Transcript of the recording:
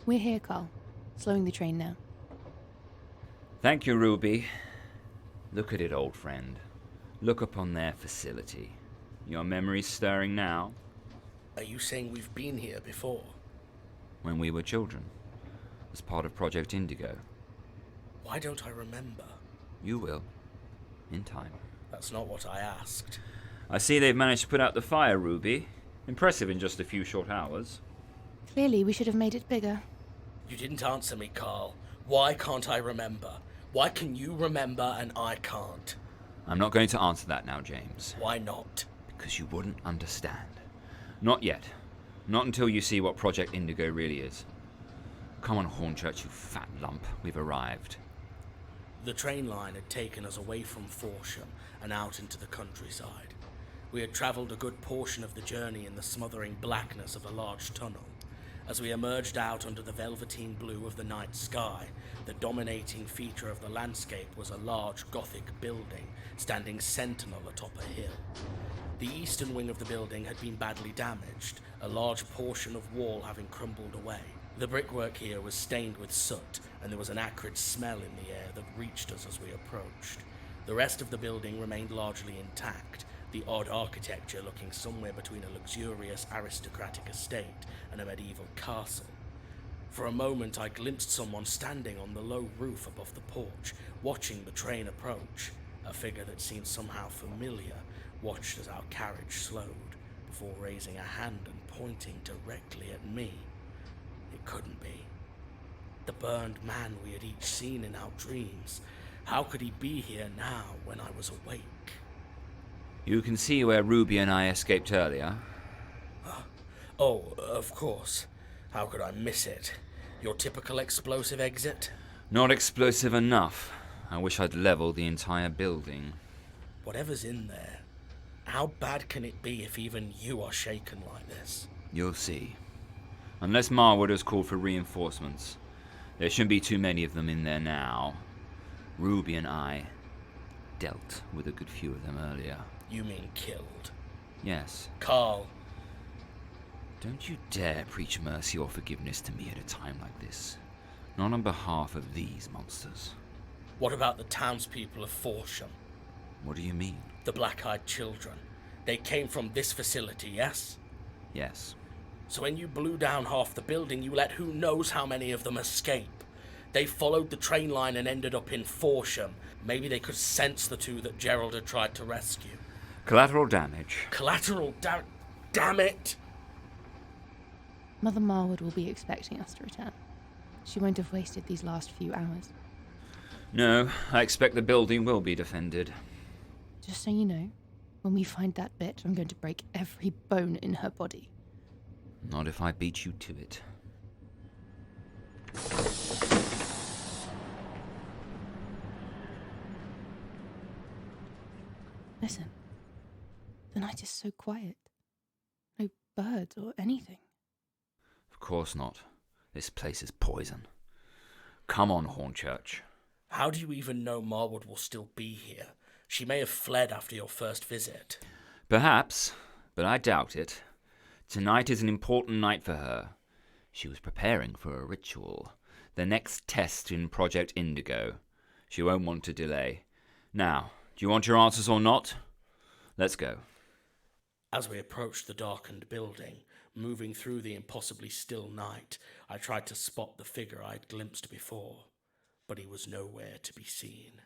We're here, Karl. Slowing the train now. Thank you, Ruby. Look at it, old friend. Look upon their facility. Your memory's stirring now? Are you saying we've been here before? When we were children, as part of Project Indigo. Why don't I remember? You will. In time. That's not what I asked. I see they've managed to put out the fire, Ruby. Impressive in just a few short hours. Clearly, we should have made it bigger. You didn't answer me, Karl. Why can't I remember? Why can you remember and I can't? I'm not going to answer that now, James. Why not? Because you wouldn't understand. Not yet. Not until you see what Project Indigo really is. Come on, Hornchurch, you fat lump. We've arrived. The train line had taken us away from Forsham and out into the countryside. We had travelled a good portion of the journey in the smothering blackness of a large tunnel. As we emerged out under the velveteen blue of the night sky, the dominating feature of the landscape was a large Gothic building standing sentinel atop a hill. The eastern wing of the building had been badly damaged, a large portion of wall having crumbled away. The brickwork here was stained with soot, and there was an acrid smell in the air that reached us as we approached. The rest of the building remained largely intact, the odd architecture looking somewhere between a luxurious aristocratic estate and a medieval castle. For a moment I glimpsed someone standing on the low roof above the porch, watching the train approach. A figure that seemed somehow familiar watched as our carriage slowed, before raising a hand and pointing directly at me. It couldn't be. The burned man we had each seen in our dreams. How could he be here now when I was awake? You can see where Ruby and I escaped earlier. Oh, of course. How could I miss it? Your typical explosive exit? Not explosive enough. I wish I'd leveled the entire building. Whatever's in there, how bad can it be if even you are shaken like this? You'll see. Unless Marwood has called for reinforcements. There shouldn't be too many of them in there now. Ruby and I dealt with a good few of them earlier. You mean killed? Yes. Karl. Don't you dare preach mercy or forgiveness to me at a time like this. Not on behalf of these monsters. What about the townspeople of Forsham? What do you mean? The black-eyed children. They came from this facility, yes? Yes. So when you blew down half the building, you let who knows how many of them escape. They followed the train line and ended up in Forsham. Maybe they could sense the two that Gerald had tried to rescue. Collateral damage. Damn it! Mother Marwood will be expecting us to return. She won't have wasted these last few hours. No, I expect the building will be defended. Just so you know, when we find that bitch, I'm going to break every bone in her body. Not if I beat you to it. Listen, the night is so quiet. No birds or anything. Of course not. This place is poison. Come on, Hornchurch. How do you even know Marwood will still be here? She may have fled after your first visit. Perhaps, but I doubt it. Tonight is an important night for her. She was preparing for a ritual. The next test in Project Indigo. She won't want to delay. Now, do you want your answers or not? Let's go. As we approached the darkened building, moving through the impossibly still night, I tried to spot the figure I'd glimpsed before, but he was nowhere to be seen.